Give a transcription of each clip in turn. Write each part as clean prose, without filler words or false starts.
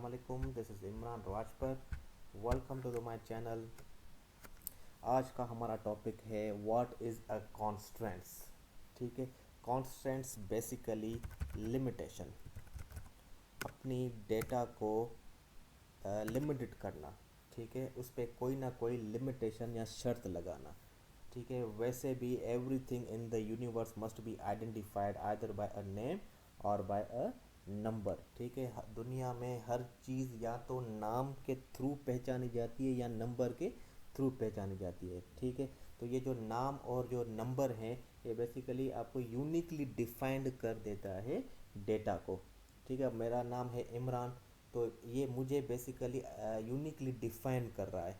Assalamualaikum, this is Imran Rajput. Welcome to the my channel. आज का हमारा टॉपिक है व्हाट इज़ अ कॉन्स्ट्रेंट्स। ठीक है, कॉन्स्ट्रेंट्स बेसिकली लिमिटेशन, अपनी डेटा को लिमिटेड करना। ठीक है, उस पर कोई ना कोई लिमिटेशन या शर्त लगाना। ठीक है, वैसे भी everything in the universe must be identified either bye a name और बाय अ नंबर। ठीक है, दुनिया में हर चीज़ या तो नाम के थ्रू पहचानी जाती है या नंबर के थ्रू पहचानी जाती है। ठीक है, तो ये जो नाम और जो नंबर हैं ये बेसिकली आपको यूनिकली डिफाइंड कर देता है डेटा को। ठीक है, मेरा नाम है इमरान, तो ये मुझे बेसिकली यूनिकली डिफाइन कर रहा है।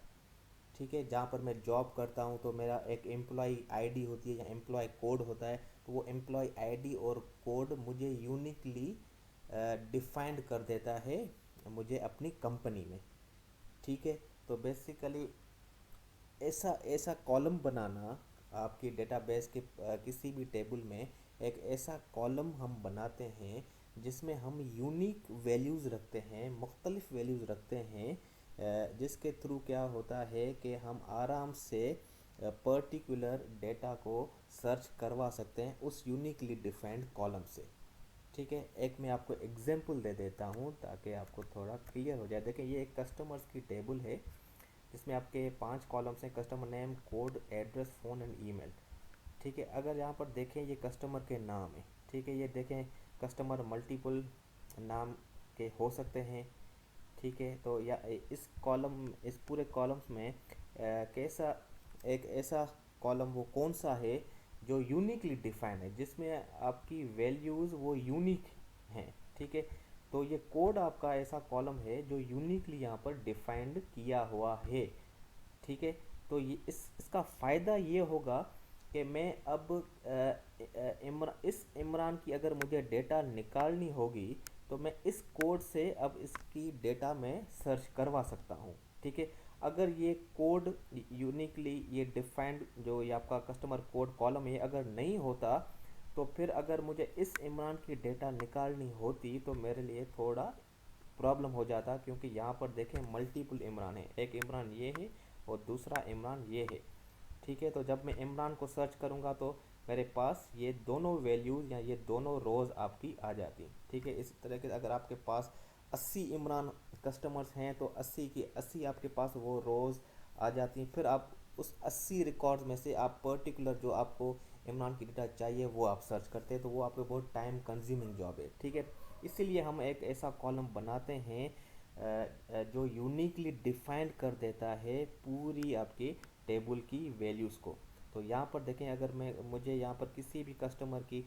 ठीक है, जहाँ पर मैं जॉब करता हूँ तो मेरा एक एम्प्लॉय आईडी होती है या एम्प्लॉय कोड होता है, तो वो एम्प्लॉय आईडी और कोड मुझे यूनिकली डिफाइंड कर देता है मुझे अपनी कंपनी में। ठीक है, तो बेसिकली ऐसा ऐसा कॉलम बनाना आपकी डेटाबेस के किसी भी टेबल में एक ऐसा कॉलम हम बनाते हैं जिसमें हम यूनिक वैल्यूज़ रखते हैं, मुख्तलिफ वैल्यूज़ रखते हैं, जिसके थ्रू क्या होता है कि हम आराम से पर्टिकुलर डेटा को सर्च करवा सकते हैं उस यूनिकली डिफाइंड कॉलम से। ठीक है, एक मैं आपको एग्जांपल दे देता हूँ ताकि आपको थोड़ा क्लियर हो जाए। देखिए, ये एक कस्टमर्स की टेबल है जिसमें आपके 5 कॉलम्स हैं: customer name, code, address, phone and email. ठीक है, अगर यहाँ पर देखें ये कस्टमर के नाम है। ठीक है, ये देखें कस्टमर मल्टीपल नाम के हो सकते हैं। ठीक है, तो या इस पूरे कॉलम्स में कैसा एक ऐसा कॉलम वो कौन सा है जो यूनिकली डिफाइन है, जिसमें आपकी वैल्यूज़ वो यूनिक हैं। ठीक है, तो ये कोड आपका ऐसा कॉलम है जो यूनिकली यहाँ पर डिफाइंड किया हुआ है। ठीक है, तो ये इसका फ़ायदा ये होगा कि मैं अब इस इमरान की अगर मुझे डेटा निकालनी होगी तो मैं इस कोड से अब इसकी डेटा में सर्च करवा सकता हूँ। ठीक है, अगर ये कोड यूनिकली ये डिफाइंड जो ये आपका कस्टमर कोड कॉलम है अगर नहीं होता तो फिर अगर मुझे इस इमरान की डेटा निकालनी होती तो मेरे लिए थोड़ा प्रॉब्लम हो जाता, क्योंकि यहाँ पर देखें मल्टीपल इमरान है, एक इमरान ये है और दूसरा इमरान ये है। ठीक है, तो जब मैं इमरान को सर्च करूँगा तो मेरे पास ये दोनों वैल्यूज़ या ये दोनों रोज़ आपकी आ जाती। ठीक है, इस तरह के अगर आपके पास 80 इमरान कस्टमर्स हैं तो 80 की 80 आपके पास वो रोज़ आ जाती हैं। फिर आप उस 80 रिकॉर्ड्स में से आप पर्टिकुलर जो आपको इमरान की डेटा चाहिए वो आप सर्च करते हैं, तो वो आपको बहुत टाइम कंज्यूमिंग जॉब है। ठीक है, इसीलिए हम एक ऐसा कॉलम बनाते हैं जो यूनिकली डिफाइन कर देता है पूरी आपकी टेबल की वैल्यूज़ को। तो यहाँ पर देखें, अगर मैं मुझे यहाँ पर किसी भी कस्टमर की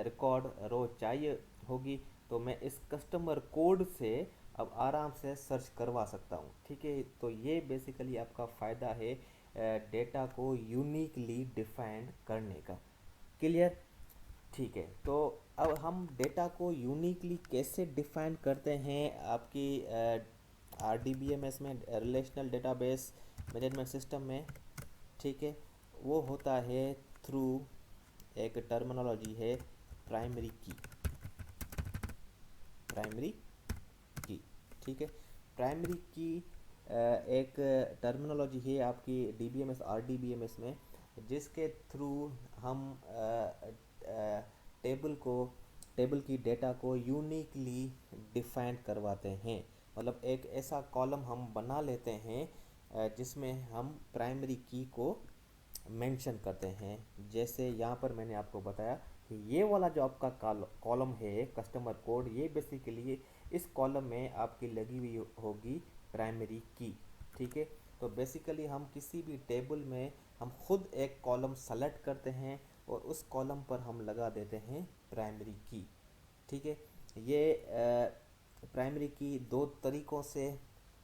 रिकॉर्ड रो चाहिए होगी तो मैं इस कस्टमर कोड से अब आराम से सर्च करवा सकता हूँ। ठीक है, तो ये बेसिकली आपका फ़ायदा है डेटा को यूनिकली डिफाइंड करने का। क्लियर? ठीक है, तो अब हम डेटा को यूनिकली कैसे डिफाइन करते हैं आपकी R D B M S में, रिलेशनल डेटाबेस मैनेजमेंट सिस्टम में। ठीक है, वो होता है थ्रू एक टर्मिनोलॉजी है प्राइमरी की। प्राइमरी की, ठीक है, प्राइमरी की एक टर्मिनोलॉजी है आपकी D B M S R D B M S में, जिसके थ्रू हम टेबल को टेबल की डेटा को यूनिकली डिफाइन करवाते हैं। मतलब एक ऐसा कॉलम हम बना लेते हैं जिसमें हम प्राइमरी की को मेंशन करते हैं। जैसे यहाँ पर मैंने आपको बताया कि ये वाला जो आपका कॉलम है कस्टमर कोड, ये बेसिकली इस कॉलम में आपकी लगी हुई होगी प्राइमरी की। ठीक है, तो बेसिकली हम किसी भी टेबल में हम खुद एक कॉलम सेलेक्ट करते हैं और उस कॉलम पर हम लगा देते हैं प्राइमरी की। ठीक है, ये प्राइमरी की दो तरीक़ों से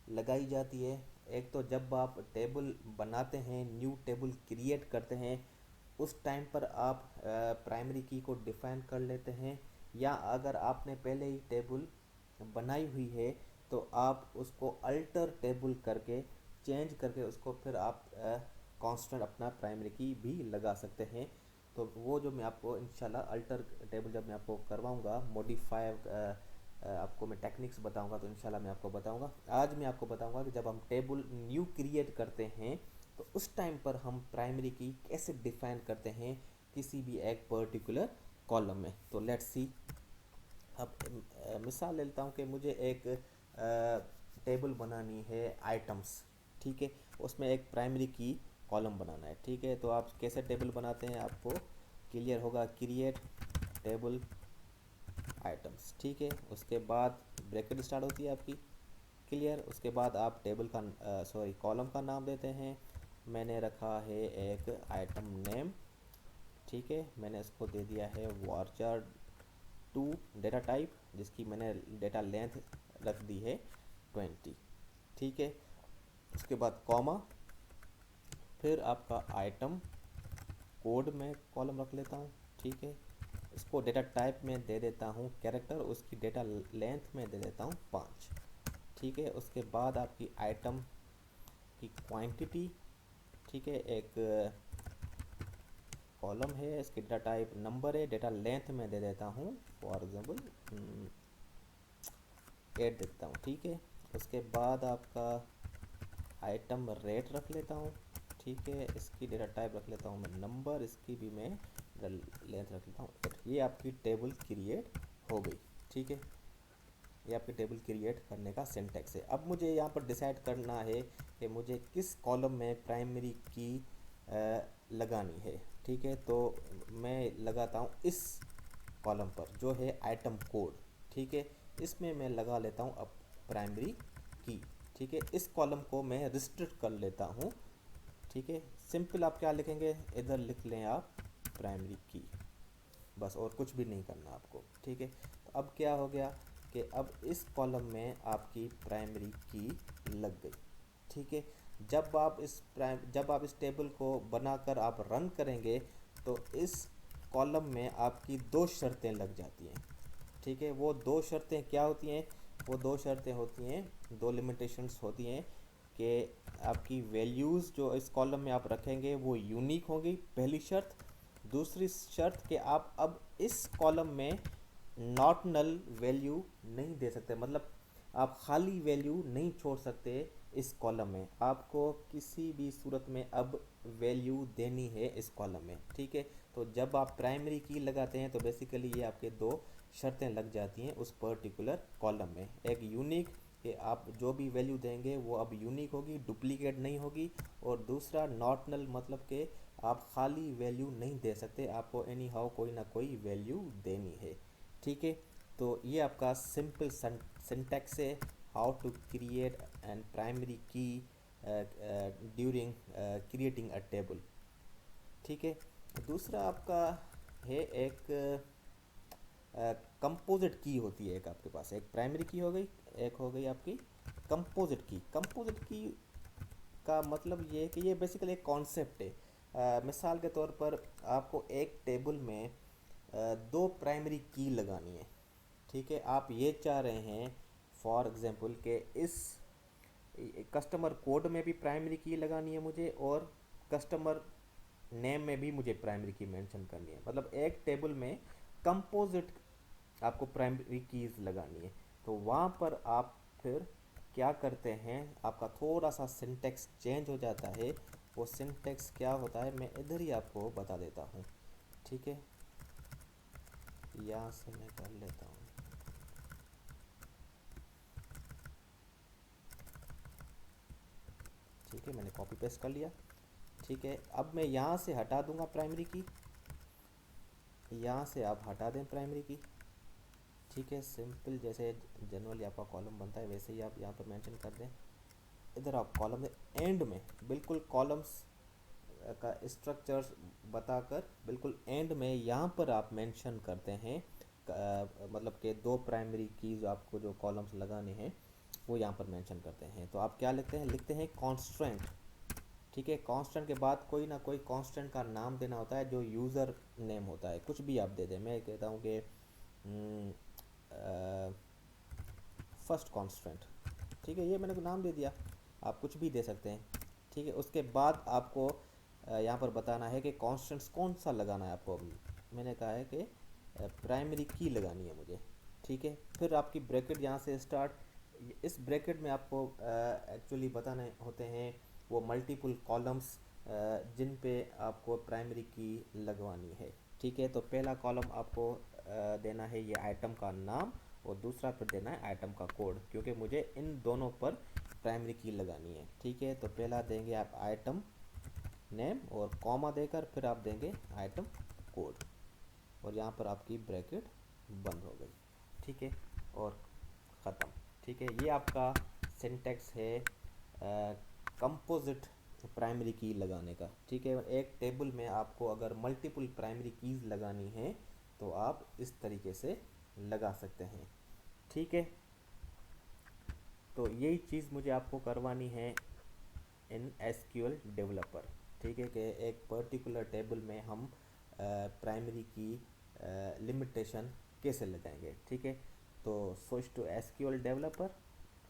लगाई जाती है। एक तो जब आप टेबल बनाते हैं, न्यू टेबल क्रिएट करते हैं, उस टाइम पर आप प्राइमरी की को डिफ़ाइन कर लेते हैं, या अगर आपने पहले ही टेबल बनाई हुई है तो आप उसको अल्टर टेबल करके चेंज करके उसको फिर आप कांस्टेंट अपना प्राइमरी की भी लगा सकते हैं। तो वो जो मैं आपको इंशाल्लाह अल्टर टेबल जब मैं आपको करवाऊंगा, मॉडिफाई आपको मैं टेक्निक्स बताऊंगा, तो इंशाल्लाह मैं आपको बताऊंगा। आज मैं आपको बताऊंगा कि जब हम टेबल न्यू क्रिएट करते हैं तो उस टाइम पर हम प्राइमरी की कैसे डिफाइन करते हैं किसी भी एक पर्टिकुलर कॉलम में। तो लेट्स सी। अब मिसाल लेता हूँ कि मुझे एक टेबल बनानी है आइटम्स, ठीक है, उसमें एक प्राइमरी की कॉलम बनाना है, ठीक है। तो आप कैसे टेबल बनाते हैं आपको क्लियर होगा, क्रिएट टेबल आइटम्स, ठीक है। उसके बाद ब्रैकेट स्टार्ट होती है आपकी, क्लियर। उसके बाद आप टेबल का कॉलम का नाम देते हैं। मैंने रखा है एक आइटम नेम, ठीक है। मैंने इसको दे दिया है वार्चर टू डेटा टाइप, जिसकी मैंने डेटा लेंथ रख दी है 20, ठीक है। उसके बाद कॉमा, फिर आपका आइटम कोड में कॉलम रख लेता हूँ, ठीक है। इसको डेटा टाइप में दे देता हूँ कैरेक्टर, उसकी डेटा लेंथ में दे देता हूँ 5, ठीक है। उसके बाद आपकी आइटम की क्वांटिटी, ठीक है, एक कॉलम है, इसकी डेटा टाइप नंबर है, डेटा लेंथ में दे देता हूँ फॉर एग्जांपल 8 देता हूँ, ठीक है। उसके बाद आपका आइटम रेट रख लेता हूँ, ठीक है। इसकी डेटा टाइप रख लेता हूँ मैं नंबर, इसकी भी मैं लेंथ रख लेता हूँ 8। ये आपकी टेबल क्रिएट हो गई, ठीक है। ये आपकी टेबल क्रिएट करने का सिंटैक्स है। अब मुझे यहाँ पर डिसाइड करना है कि मुझे किस कॉलम में प्राइमरी की लगानी है, ठीक है। तो मैं लगाता हूँ इस कॉलम पर जो है आइटम कोड, ठीक है। इसमें मैं लगा लेता हूँ अब प्राइमरी की, ठीक है। इस कॉलम को मैं रिस्ट्रिक्ट कर लेता हूँ, ठीक है। सिंपल आप क्या लिखेंगे, इधर लिख लें आप प्राइमरी की, बस, और कुछ भी नहीं करना आपको, ठीक है। तो अब क्या हो गया कि अब इस कॉलम में आपकी प्राइमरी की लग गई, ठीक है। जब आप इस टेबल को बनाकर आप रन करेंगे तो इस कॉलम में आपकी दो शर्तें लग जाती हैं, ठीक है। वो दो शर्तें क्या होती हैं, वो दो शर्तें होती हैं, दो लिमिटेशंस होती हैं कि आपकी वैल्यूज़ जो इस कॉलम में आप रखेंगे वो यूनिक होंगी, पहली शर्त। दूसरी शर्त कि आप अब इस कॉलम में नॉट नल वैल्यू नहीं दे सकते, मतलब आप खाली वैल्यू नहीं छोड़ सकते इस कॉलम में, आपको किसी भी सूरत में अब वैल्यू देनी है इस कॉलम में, ठीक है। तो जब आप प्राइमरी की लगाते हैं तो बेसिकली ये आपके दो शर्तें लग जाती हैं उस पर्टिकुलर कॉलम में। एक यूनिक, कि आप जो भी वैल्यू देंगे वो अब यूनिक होगी, डुप्लीकेट नहीं होगी। और दूसरा नॉट नल, मतलब कि आप खाली वैल्यू नहीं दे सकते, आपको एनी हाउ कोई ना कोई वैल्यू देनी है, ठीक है। तो ये आपका सिंपल सिंटैक्स है, how to create an primary की ड्यूरिंग क्रिएटिंग अ टेबल, ठीक है। दूसरा आपका है एक कंपोजिट की होती है, एक आपके पास एक प्राइमरी की हो गई, एक हो गई आपकी कंपोजिट की। कंपोजिट की का मतलब ये है कि ये बेसिकली एक कॉन्सेप्ट है। मिसाल के तौर पर आपको एक टेबल में दो प्राइमरी की लगानी है, ठीक है। आप ये चाह रहे हैं फॉर एग्जांपल कि इस कस्टमर कोड में भी प्राइमरी की लगानी है मुझे, और कस्टमर नेम में भी मुझे प्राइमरी की मेंशन करनी है, मतलब एक टेबल में कंपोजिट आपको प्राइमरी कीज़ लगानी है। तो वहाँ पर आप फिर क्या करते हैं, आपका थोड़ा सा सिंटेक्स चेंज हो जाता है। वो सिंटेक्स क्या होता है मैं इधर ही आपको बता देता हूँ, ठीक है। यहाँ से मैं कर लेता हूँ, ठीक है, मैंने कॉपी पेस्ट कर लिया, ठीक है। अब मैं यहाँ से हटा दूंगा प्राइमरी की, यहाँ से आप हटा दें प्राइमरी की, ठीक है। सिंपल जैसे जनरली आपका कॉलम बनता है वैसे ही आप यहाँ पर मेंशन कर दें। इधर आप कॉलम में एंड में बिल्कुल कॉलम्स का स्ट्रक्चर बताकर बिल्कुल एंड में यहाँ पर आप मेंशन करते हैं, मतलब कि दो प्राइमरी कीज आपको जो कॉलम्स लगाने हैं वो यहाँ पर मेंशन करते हैं। तो आप क्या लिखते हैं कॉन्स्टेंट, ठीक है। कांस्टेंट के बाद कोई ना कोई कांस्टेंट का नाम देना होता है जो यूज़र नेम होता है, कुछ भी आप दे दें। मैं कहता हूँ कि फर्स्ट कांस्टेंट, ठीक है, ये मैंने नाम दे दिया, आप कुछ भी दे सकते हैं, ठीक है। उसके बाद आपको यहाँ पर बताना है कि कांस्टेंट्स कौन सा लगाना है आपको। मैंने कहा है कि प्राइमरी की लगानी है मुझे, ठीक है। फिर आपकी ब्रैकेट यहाँ से स्टार्ट, इस ब्रैकेट में आपको एक्चुअली बताने होते हैं वो मल्टीपल कॉलम्स जिन पे आपको प्राइमरी की लगवानी है। ठीक है, तो पहला कॉलम आपको देना है ये आइटम का नाम, और दूसरा फिर देना है आइटम का कोड, क्योंकि मुझे इन दोनों पर प्राइमरी की लगानी है। ठीक है, तो पहला देंगे आप आइटम नेम और कॉमा देकर फिर आप देंगे आइटम कोड, और यहाँ पर आपकी ब्रैकेट बंद हो गई। ठीक है, और ख़त्म। ठीक है, ये आपका सिंटेक्स है कंपोजिट प्राइमरी की लगाने का। ठीक है, एक टेबल में आपको अगर मल्टीपल प्राइमरी कीज़ लगानी है तो आप इस तरीके से लगा सकते हैं। ठीक है, तो यही चीज़ मुझे आपको करवानी है इन एसक्यूएल डेवलपर। ठीक है, कि एक पर्टिकुलर टेबल में हम प्राइमरी की लिमिटेशन कैसे लगाएंगे। ठीक है, तो switch to SQL developer,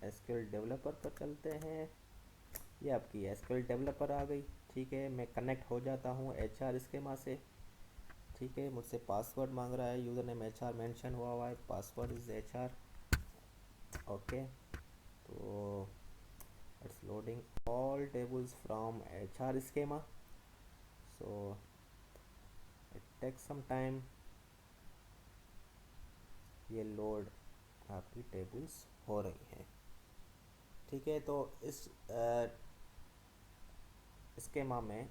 SQL developer पर चलते हैं। ये आपकी एसक्यूएल डेवलपर आ गई। ठीक है, मैं कनेक्ट हो जाता हूँ एचआर स्कीमा से। ठीक है, मुझसे पासवर्ड मांग रहा है, यूज़र नेम एचआर मेंशन हुआ है, पासवर्ड इज़ एचआर। ओके, तो it's loading all tables from HR schema, so it takes some time। ये लोड आपकी टेबल्स हो रही हैं। ठीक है, तो इस स्कीमा में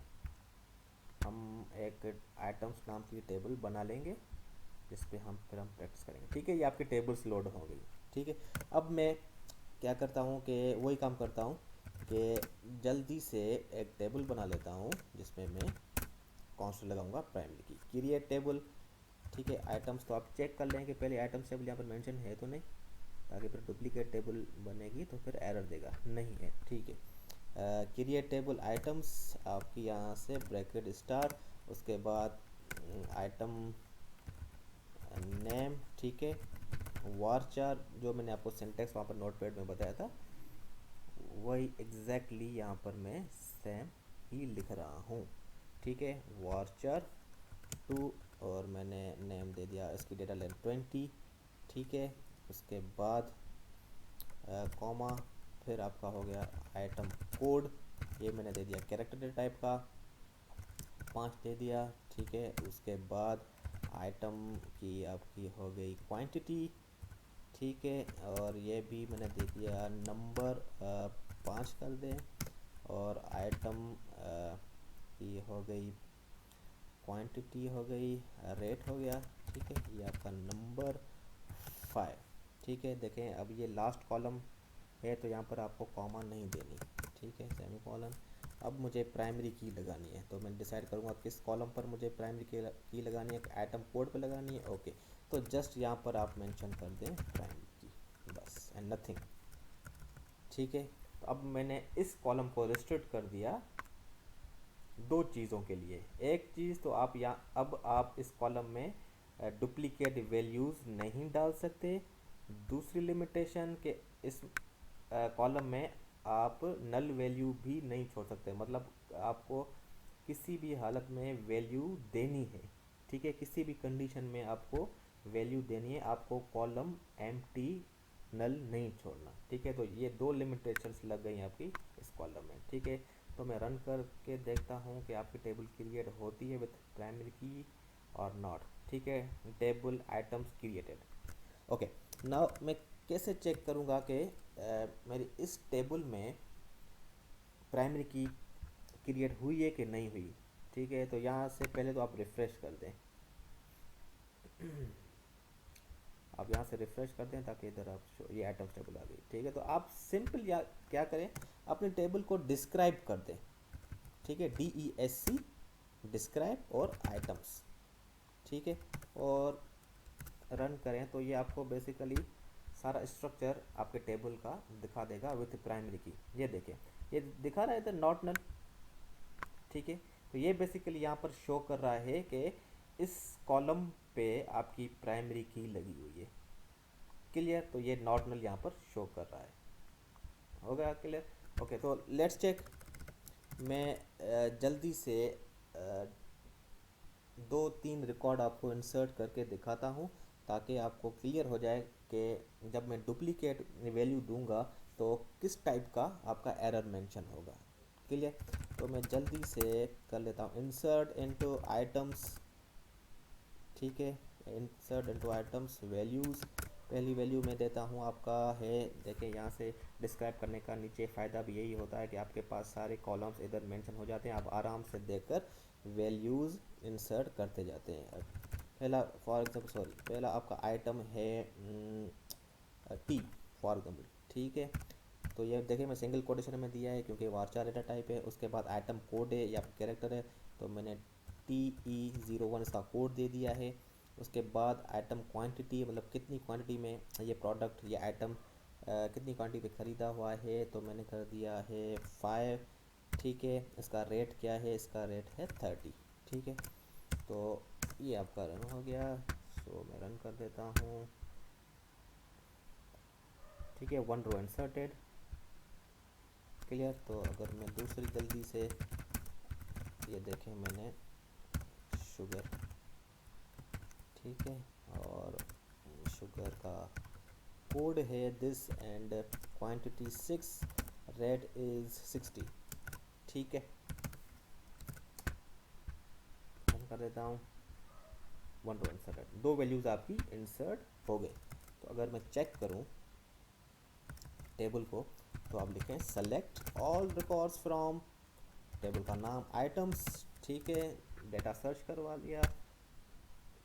हम एक आइटम्स नाम की टेबल बना लेंगे जिस पे हम फिर प्रैक्टिस करेंगे। ठीक है, ये आपकी टेबल्स लोड हो गई। ठीक है, अब मैं क्या करता हूँ कि वही काम करता हूँ कि जल्दी से एक टेबल बना लेता हूँ जिसमें मैं कॉन्स्टेंट लगाऊंगा प्राइमरी की, क्रिएट टेबल। ठीक है, आइटम्स तो आप चेक कर लें कि पहले आइटम्स टेबल यहाँ पर मेंशन है तो नहीं, ताकि फिर डुप्लीकेट टेबल बनेगी तो फिर एरर देगा, नहीं है। ठीक है, क्रिएट टेबल आइटम्स आपकी यहाँ से ब्रैकेट स्टार, उसके बाद आइटम नेम। ठीक है, वारचार जो मैंने आपको सिंटेक्स वहाँ पर नोटपैड में बताया था वही एग्जैक्टली यहाँ पर मैं सेम ही लिख रहा हूँ। ठीक है, वारचार 2 और मैंने नेम दे दिया इसकी डेटा लेंथ 20। ठीक है, उसके बाद कॉमा, फिर आपका हो गया आइटम कोड, ये मैंने दे दिया कैरेक्टर टाइप का 5 दे दिया। ठीक है, उसके बाद आइटम की आपकी हो गई क्वांटिटी। ठीक है, और ये भी मैंने दे दिया नंबर 5 कर दें, और आइटम की हो गई क्वांटिटी हो गई, रेट हो गया। ठीक है, ये आपका नंबर 5। ठीक है, देखें अब ये लास्ट कॉलम है तो यहाँ पर आपको कॉमा नहीं देनी। ठीक है, सेमी कॉलन। अब मुझे प्राइमरी की लगानी है तो मैं डिसाइड करूँगा किस कॉलम पर मुझे प्राइमरी की लगानी है, आइटम कोड पर लगानी है। ओके, तो जस्ट यहाँ पर आप मेंशन कर दें प्राइमरी की, बस एंड नथिंग। ठीक है, तो अब मैंने इस कॉलम को रिस्ट्रिक्ट कर दिया दो चीज़ों के लिए। एक चीज़ तो आप यहाँ अब आप इस कॉलम में डुप्लीकेट वैल्यूज़ नहीं डाल सकते। दूसरी लिमिटेशन के इस कॉलम में आप नल वैल्यू भी नहीं छोड़ सकते, मतलब आपको किसी भी हालत में वैल्यू देनी है। ठीक है, किसी भी कंडीशन में आपको वैल्यू देनी है, आपको कॉलम एम्प्टी नल नहीं छोड़ना। ठीक है, तो ये दो लिमिटेशंस लग गई आपकी इस कॉलम में। ठीक है, तो मैं रन करके देखता हूँ कि आपकी टेबल क्रिएट होती है विथ प्राइमरी की और नॉट। ठीक है, table items created. Okay, now मैं कैसे चेक करूँगा कि मेरी इस टेबल में प्राइमरी की क्रिएट हुई है कि नहीं हुई। ठीक है, तो यहाँ से पहले तो आप रिफ़्रेश कर दें आप यहाँ से रिफ़्रेश कर दें ताकि इधर आप ये आइटम्स टेबल आ गई। ठीक है, तो आप सिंपल या क्या करें, अपने टेबल को डिस्क्राइब कर दें। ठीक है, DESC डिस्क्राइब और आइटम्स। ठीक है, और रन करें तो ये आपको बेसिकली सारा स्ट्रक्चर आपके टेबल का दिखा देगा विथ प्राइमरी की। ये देखें, ये दिखा रहा है इधर नॉट नल। ठीक है, तो ये बेसिकली यहाँ पर शो कर रहा है कि इस कॉलम पे आपकी प्राइमरी की लगी हुई है। क्लियर, तो ये नॉट नल यहाँ पर शो कर रहा है। हो गया क्लियर। ओके, तो लेट्स चेक। मैं जल्दी से दो तीन रिकॉर्ड आपको इंसर्ट करके दिखाता हूँ ताकि आपको क्लियर हो जाए कि जब मैं डुप्लीकेट वैल्यू दूंगा तो किस टाइप का आपका एरर मेंशन होगा। क्लियर। तो मैं जल्दी से कर लेता हूँ इंसर्ट इनटू आइटम्स। ठीक है, इंसर्ट इनटू आइटम्स वैल्यूज़। पहली वैल्यू मैं देता हूँ आपका है, देखिए यहाँ से डिस्क्राइब करने का नीचे फ़ायदा भी यही होता है कि आपके पास सारे कॉलम्स इधर मेंशन हो जाते हैं, आप आराम से देखकर वैल्यूज़ इंसर्ट करते जाते हैं। पहला फॉर एग्जाम्पल सॉरी पहला आपका आइटम है टी फॉर एग्जाम्पल। ठीक है, तो ये देखिए मैं सिंगल कोटेशन में दिया है क्योंकि वारचार डेटा टाइप है। उसके बाद आइटम कोड है या कैरेक्टर है, तो मैंने TE01 इसका कोड दे दिया है। उसके बाद आइटम क्वांटिटी, मतलब कितनी क्वांटिटी में ये प्रोडक्ट या आइटम कितनी क्वांटिटी पे ख़रीदा हुआ है, तो मैंने कर दिया है 5। ठीक है, इसका रेट क्या है, इसका रेट है 30। ठीक है, तो ये आपका रन हो गया। सो मैं रन कर देता हूँ। ठीक है, 1 रो इंसर्टेड। क्लियर। तो अगर मैं दूसरी जल्दी से, ये देखें मैंने शुगर, ठीक है, और शुगर का कोड है this and quantity 6, rate is 60। ठीक है, रन कर देता हूँ। 1 रो इंसर्टेड, 2 वैल्यूज़ आपकी इंसर्ट हो गए। तो अगर मैं चेक करूँ टेबल को, तो आप लिखें select all records from, table का नाम आइटम्स। ठीक है, डेटा सर्च करवा लिया।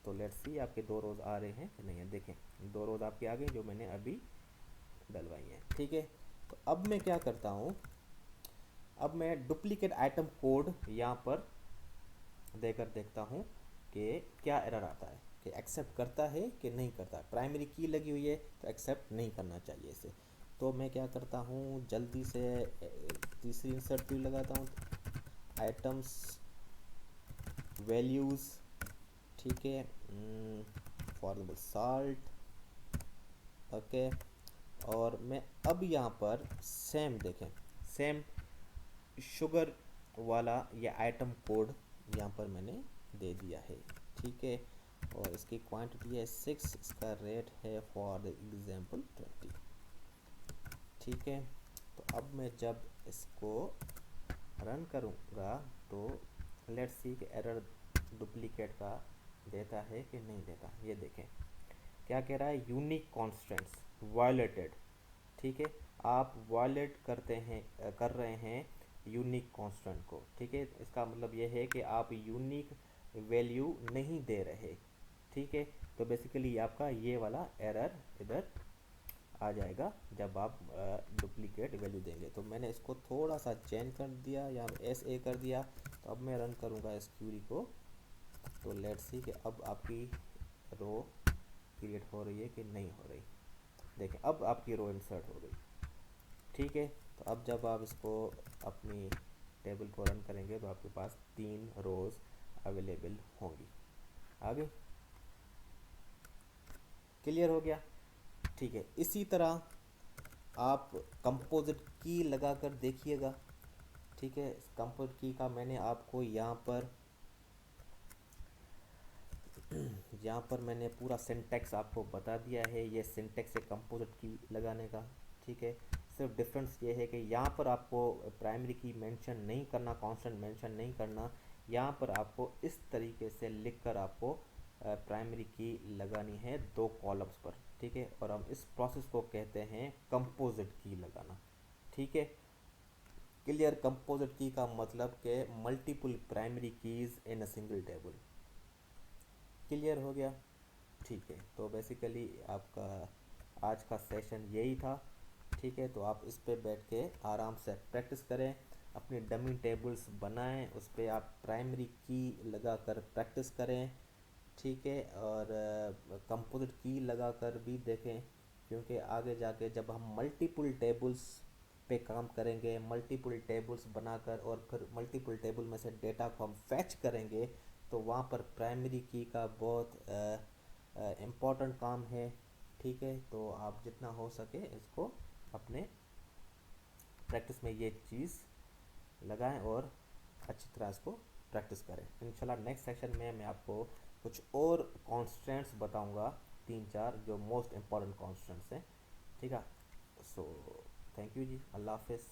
तो लेट्स सी आपके 2 रोज़ आ रहे हैं कि नहीं है। देखें 2 रोज़ आपकी आ गई जो मैंने अभी डलवाई हैं। ठीक है, तो अब मैं क्या करता हूँ, अब मैं डुप्लीकेट आइटम कोड यहाँ पर देकर देखता हूँ कि क्या एरर आता है, कि एक्सेप्ट करता है कि नहीं करता। प्राइमरी की लगी हुई है तो एक्सेप्ट नहीं करना चाहिए इसे। तो मैं क्या करता हूँ, जल्दी से तीसरी इंसर्ट की लगाता हूँ, आइटम्स वैल्यूज़। ठीक है, फॉर एग्जाम्पल साल्ट। ओके, और मैं अब यहाँ पर सेम देखें, सेम शुगर वाला ये आइटम कोड यहाँ पर मैंने दे दिया है। ठीक है, और इसकी क्वांटिटी है 6, इसका रेट है फॉर एग्जांपल 20। ठीक है, तो अब मैं जब इसको रन करूँगा तो लेट्स सी कि एरर डुप्लीकेट का देता है कि नहीं देता। ये देखें क्या कह रहा है, यूनिक कॉन्स्टेंट्स वायलेटेड। ठीक है, आप वायलेट करते हैं कर रहे हैं यूनिक कांस्टेंट को। ठीक है, इसका मतलब ये है कि आप यूनिक वैल्यू नहीं दे रहे। ठीक है, तो बेसिकली आपका ये वाला एरर इधर आ जाएगा जब आप डुप्लीकेट वैल्यू देंगे। तो मैंने इसको थोड़ा सा चेंज कर दिया या SA कर दिया। तो अब मैं रन करूँगा इस क्यूरी को, तो लेट्स सी कि अब आपकी रो क्रिएट हो रही है कि नहीं हो रही। देखें अब आपकी रो इंसर्ट हो गई। ठीक है, तो अब जब आप इसको अपनी टेबल को रन करेंगे तो आपके पास 3 रोज़ अवेलेबल होंगी। आगे क्लियर हो गया। ठीक है, इसी तरह आप कंपोजिट की लगाकर देखिएगा। ठीक है, कंपोजिट की का मैंने आपको यहाँ पर मैंने पूरा सिंटैक्स आपको बता दिया है। ये सिंटैक्स है कंपोजिट की लगाने का। ठीक है, सिर्फ डिफरेंस ये है कि यहाँ पर आपको प्राइमरी की मेंशन नहीं करना, कांस्टेंट मेंशन नहीं करना। यहाँ पर आपको इस तरीके से लिखकर आपको प्राइमरी की लगानी है 2 कॉलम्स पर। ठीक है, और हम इस प्रोसेस को कहते हैं कंपोजिट की लगाना। ठीक है, क्लियर। कंपोजिट की का मतलब के multiple primary keys in a single table. Clear हो गया। ठीक है, तो बेसिकली आपका आज का सेशन यही था। ठीक है, तो आप इस पे बैठ के आराम से प्रैक्टिस करें, अपनी डमी टेबल्स बनाएं, उस पर आप प्राइमरी की लगा कर प्रैक्टिस करें। ठीक है, और कंपोजिट की लगा कर भी देखें, क्योंकि आगे जाके जब हम मल्टीपल टेबल्स पे काम करेंगे, मल्टीपल टेबल्स बनाकर और फिर मल्टीपल टेबल में से डेटा को हम फैच करेंगे, तो वहाँ पर प्राइमरी की का बहुत इम्पोर्टेंट काम है। ठीक है, तो आप जितना हो सके इसको अपने प्रैक्टिस में ये चीज़ लगाएं और अच्छी तरह इसको प्रैक्टिस करें। इंशाल्लाह नेक्स्ट सेशन में मैं आपको कुछ और कॉन्स्टेंट्स बताऊंगा तीन चार जो मोस्ट इम्पॉर्टेंट कॉन्स्टेंट्स हैं। ठीक है, सो थैंक यू जी, अल्लाह हाफिज़।